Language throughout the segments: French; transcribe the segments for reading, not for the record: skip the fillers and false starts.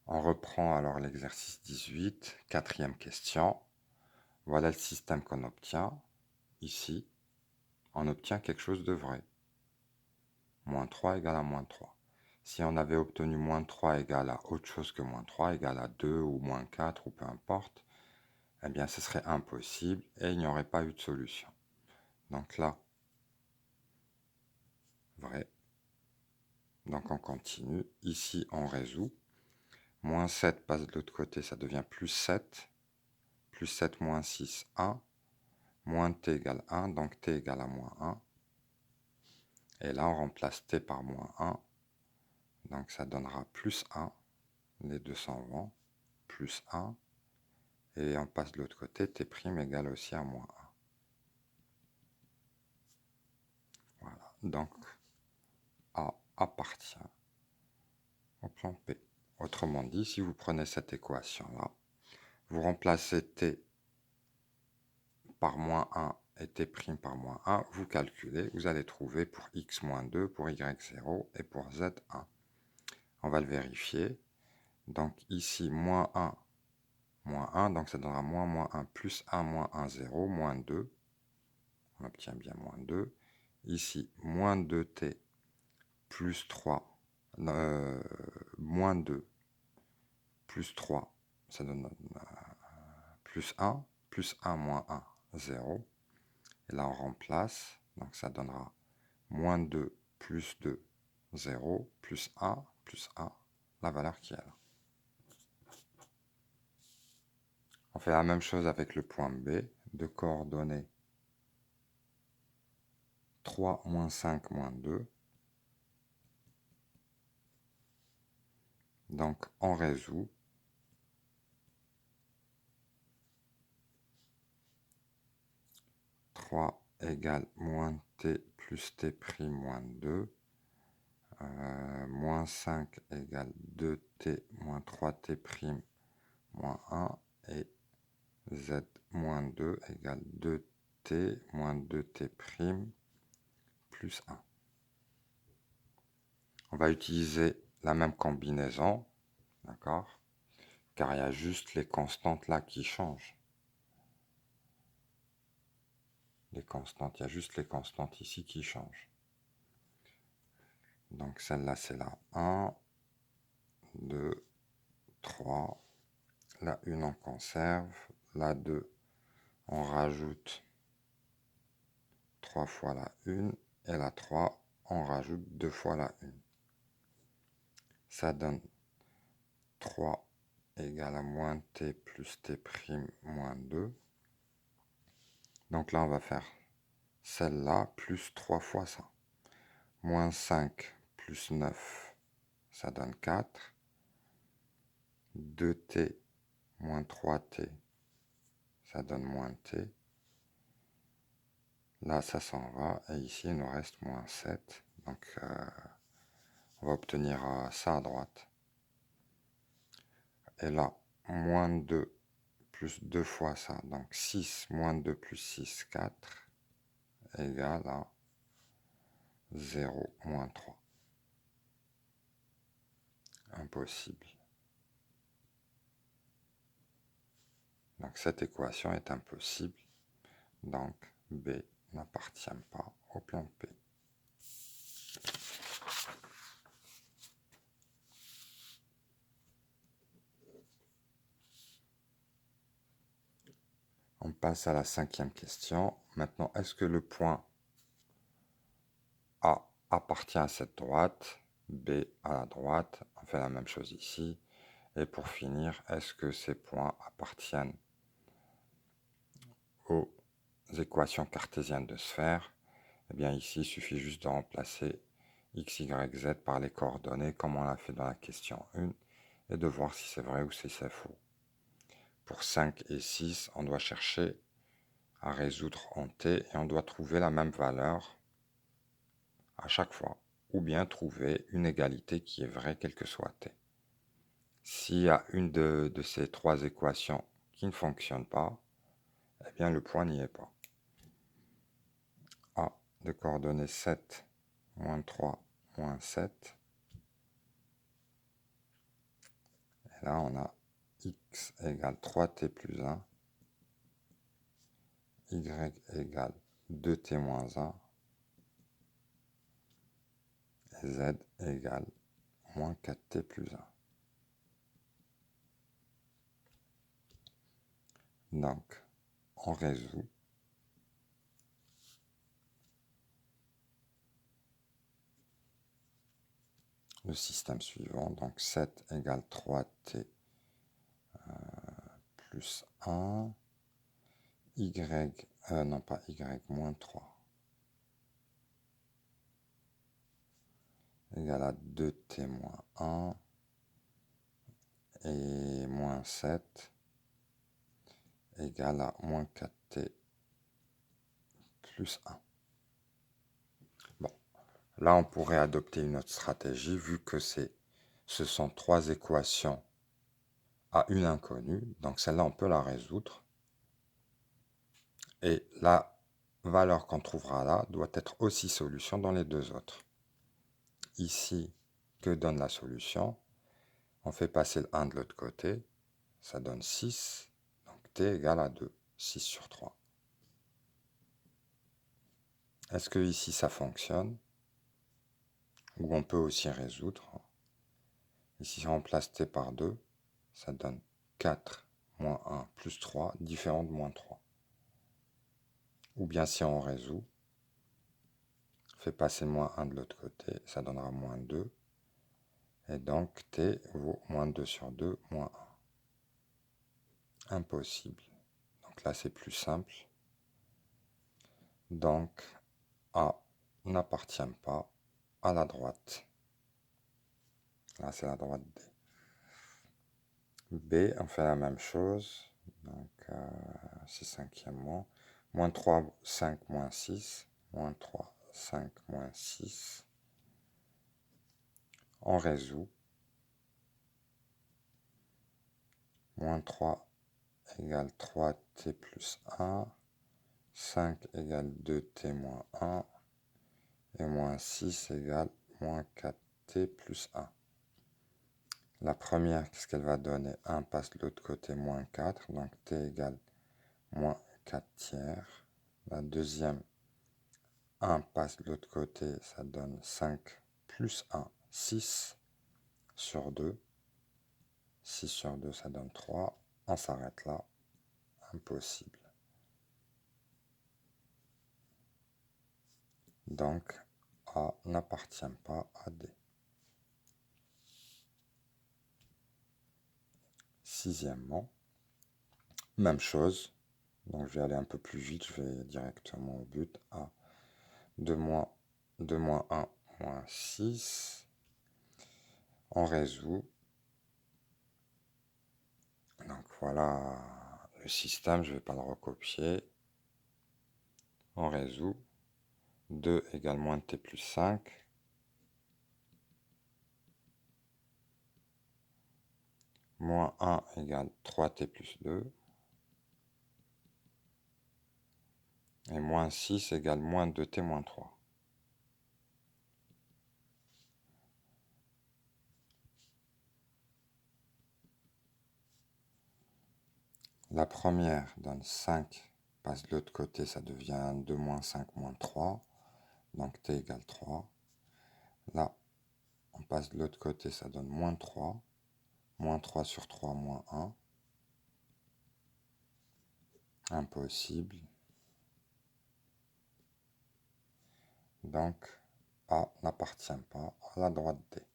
On reprend alors l'exercice 18, quatrième question. Voilà le système qu'on obtient. Ici, on obtient quelque chose de vrai. Moins 3 égale à moins 3. Si on avait obtenu moins 3 égale à autre chose que moins 3, égale à 2 ou moins 4 ou peu importe, eh bien ce serait impossible et il n'y aurait pas eu de solution. Donc là, vrai. Donc on continue. Ici, on résout. Moins 7 passe de l'autre côté, ça devient plus 7. Plus 7 moins 6, 1. Moins t égale 1, donc t égale à moins 1. Et là, on remplace t par moins 1. Donc ça donnera plus 1. Les deux s'en vont. Plus 1. Et on passe de l'autre côté, t' égale aussi à moins 1. Voilà. Donc A appartient au plan P. Autrement dit, si vous prenez cette équation-là, vous remplacez t par moins 1 et t' par moins 1, vous calculez, vous allez trouver pour x moins 2, pour y 0 et pour z 1. On va le vérifier. Donc ici, moins 1, donc ça donnera moins 1, plus 1, moins 1, 0, moins 2. On obtient bien moins 2. Ici, moins 2t plus 3, moins 2 plus 3, ça donne plus 1 moins 1, 0. Et là, on remplace, donc ça donnera moins 2 plus 2, 0, plus 1, la valeur qui est là. On fait la même chose avec le point B, de coordonnées 3, moins 5, moins 2. Donc, on résout. Égale moins t plus t' moins 2. Moins 5 égale 2t moins 3t' moins 1. Et z moins 2 égale 2t moins 2t' plus 1. On va utiliser la même combinaison, d'accord? Car il y a juste les constantes là qui changent. Les constantes, il y a juste les constantes ici qui changent. Donc celle-là, c'est la 1, 2, 3. La 1, on conserve. La 2, on rajoute 3 fois la 1. Et la 3, on rajoute 2 fois la 1. Ça donne 3 égale à moins t plus t' moins 2. Donc là, on va faire celle-là plus 3 fois ça. Moins 5 plus 9, ça donne 4. 2t moins 3t, ça donne moins t. Là, ça s'en va. Et ici, il nous reste moins 7. Donc, on va obtenir ça à droite. Et là, moins 2 plus 2 fois ça. Donc, 6 moins 2 plus 6, 4, égale à 0 moins 3. Impossible. Donc, cette équation est impossible. Donc, B n'appartient pas au plan P. On passe à la cinquième question. Maintenant, est-ce que le point A appartient à cette droite, B à la droite? On fait la même chose ici. Et pour finir, est-ce que ces points appartiennent aux équations cartésiennes de sphère? Eh bien ici, il suffit juste de remplacer x, y, z par les coordonnées comme on l'a fait dans la question 1 et de voir si c'est vrai ou si c'est faux. Pour 5 et 6, on doit chercher à résoudre en t et on doit trouver la même valeur à chaque fois, ou bien trouver une égalité qui est vraie quel que soit t. S'il y a une de ces trois équations qui ne fonctionne pas, eh bien le point n'y est pas. A de coordonnées 7, moins 3, moins 7. Et là, on a x égale 3t plus 1, y égale 2t moins 1, et z égale moins 4t plus 1. Donc, on résout. Le système suivant, donc 7 égale 3t plus 1, non pas y, moins 3, égale à 2t moins 1, et moins 7 égale à moins 4t plus 1. Bon, là on pourrait adopter une autre stratégie vu que ce sont trois équations à une inconnue, donc celle-là on peut la résoudre. Et la valeur qu'on trouvera là doit être aussi solution dans les deux autres. Ici, que donne la solution? On fait passer le 1 de l'autre côté, ça donne 6, donc t égale à 2, 6 sur 3. Est-ce que ici ça fonctionne? Ou on peut aussi résoudre. Ici, si on remplace t par 2, ça donne 4 moins 1 plus 3, différent de moins 3. Ou bien si on résout, on fait passer moins 1 de l'autre côté, ça donnera moins 2. Et donc t vaut moins 2 sur 2, moins 1. Impossible. Donc là, c'est plus simple. Donc A n'appartient pas à la droite. Là, c'est la droite D. B, on fait la même chose. Donc, c'est cinquièmement. Moins 3, 5, moins 6. Moins 3, 5, moins 6. On résout. Moins 3 égale 3t plus 1. 5 égale 2t moins 1. Et moins 6 égale moins 4t plus 1. La première, qu'est-ce qu'elle va donner? 1 passe de l'autre côté, moins 4. Donc t égale moins 4 tiers. La deuxième, 1 passe de l'autre côté, ça donne 5 plus 1, 6 sur 2. 6 sur 2, ça donne 3. On s'arrête là. Impossible. Donc, A n'appartient pas à D. Sixièmement, même chose. Donc, je vais aller un peu plus vite. Je vais directement au but. A. 2 moins 1 moins 6. On résout. Donc, voilà le système. Je ne vais pas le recopier. On résout. 2 égale moins t plus 5. Moins 1 égale 3t plus 2. Et moins 6 égale moins 2t moins 3. La première donne 5, passe de l'autre côté, ça devient 2 moins 5 moins 3. Donc t égale 3. Là, on passe de l'autre côté, ça donne moins 3. Moins 3 sur 3, moins 1. Impossible. Donc, A n'appartient pas à la droite D.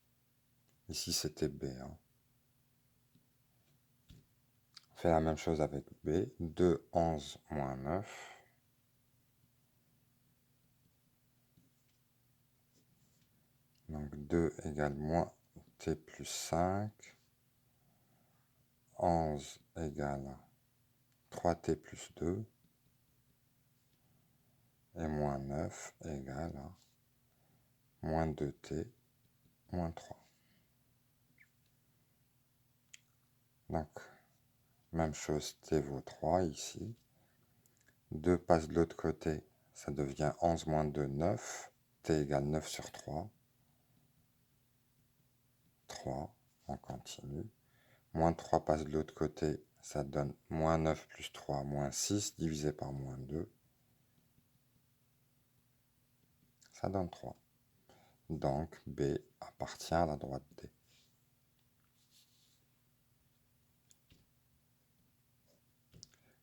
Ici, c'était B. On fait la même chose avec B. 2, 11, moins 9. Donc 2 égale moins t plus 5. 11 égale 3t plus 2. Et moins 9 égale moins 2t moins 3. Donc, même chose, t vaut 3 ici. 2 passe de l'autre côté, ça devient 11 moins 2, 9. T égale 9 sur 3. 3, on continue. Moins 3 passe de l'autre côté, ça donne moins 9 plus 3, moins 6, divisé par moins 2. Ça donne 3. Donc, B appartient à la droite D.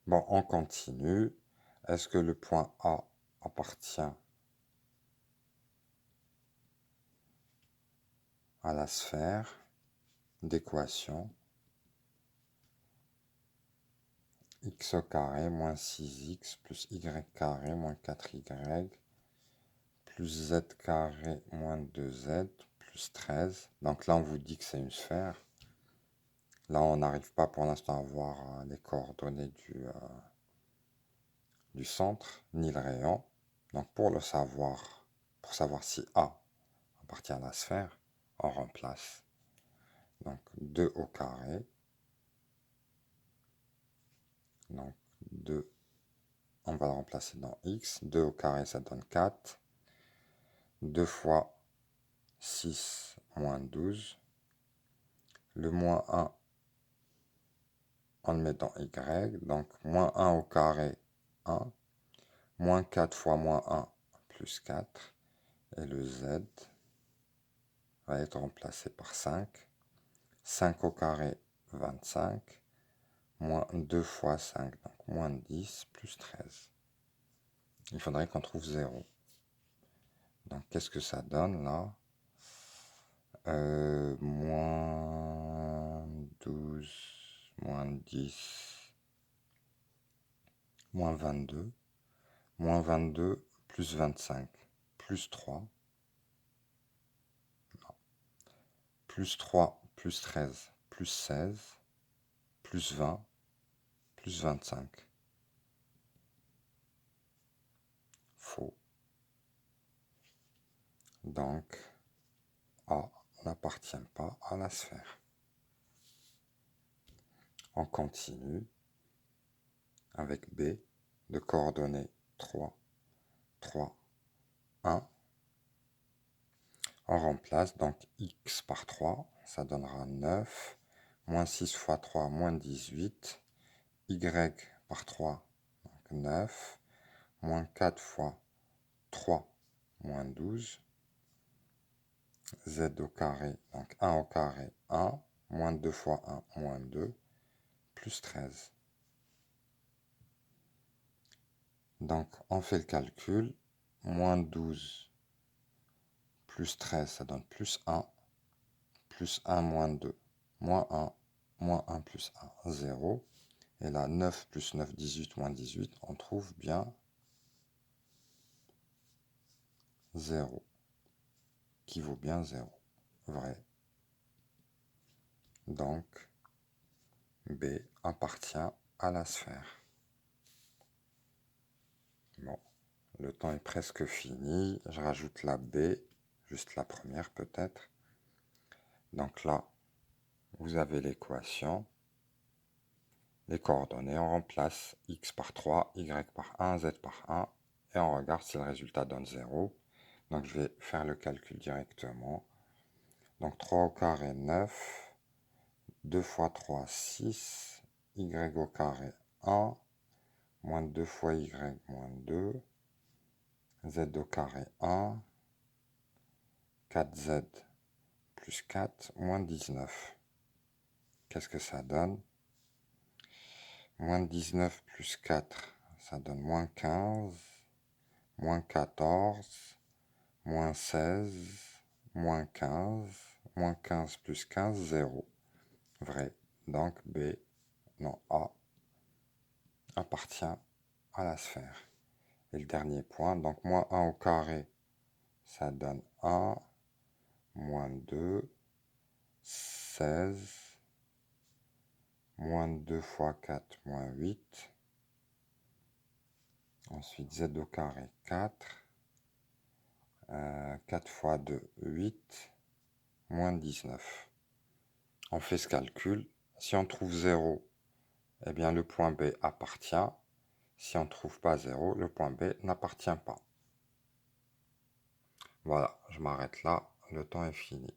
Bon, on continue. Est-ce que le point A appartient à la sphère d'équation x au carré moins 6x plus y carré moins 4y plus z carré moins 2z plus 13. Donc là, on vous dit que c'est une sphère. Là, on n'arrive pas pour l'instant à voir les coordonnées du centre, ni le rayon. Donc pour le savoir, pour savoir si A appartient à la sphère, on remplace. Donc 2 au carré. Donc 2, on va le remplacer dans x. 2 au carré, ça donne 4. 2 fois 6 moins 12. Le moins 1, on le met dans y. Donc moins 1 au carré, 1. Moins 4 fois moins 1, plus 4. Et le z va être remplacé par 5. 5 au carré, 25. Moins 2 fois 5, donc moins 10, plus 13. Il faudrait qu'on trouve 0. Donc qu'est-ce que ça donne là? Moins 12, moins 10, moins 22, moins 22, plus 25, plus 3, non. Plus 3, plus 13, plus 16, plus 20, plus 25. Faux. Donc, A n'appartient pas à la sphère. On continue avec B de coordonnées 3, 3, 1. On remplace donc x par 3, ça donnera 9. Moins 6 fois 3, moins 18. Y par 3, donc 9. Moins 4 fois 3, moins 12. Z au carré, donc 1 au carré, 1. Moins 2 fois 1, moins 2. Plus 13. Donc on fait le calcul. Moins 12 plus 13, ça donne plus 1. Plus 1, moins 2. Moins 1 plus 1, 0. Et là, 9 plus 9, 18, moins 18, on trouve bien 0, qui vaut bien 0. Vrai. Donc, B appartient à la sphère. Bon, le temps est presque fini. Je rajoute la B, juste la première peut-être. Donc là, vous avez l'équation. Les coordonnées, on remplace x par 3, y par 1, z par 1, et on regarde si le résultat donne 0. Donc je vais faire le calcul directement. Donc 3 au carré, 9. 2 fois 3, 6. Y au carré, 1. Moins 2 fois y, moins 2. Z au carré, 1. 4z plus 4, moins 19. Qu'est-ce que ça donne? Moins 19 plus 4, ça donne moins 15. Moins 14. Moins 16. Moins 15. Moins 15 plus 15, 0. Vrai. Donc B, non, A, appartient à la sphère. Et le dernier point, donc moins 1 au carré, ça donne 1, moins 2, 16, moins 2 fois 4, moins 8. Ensuite, z au carré, 4. 4 fois 2, 8, moins 19. On fait ce calcul. Si on trouve 0, eh bien le point B appartient. Si on ne trouve pas 0, le point B n'appartient pas. Voilà, je m'arrête là. Le temps est fini.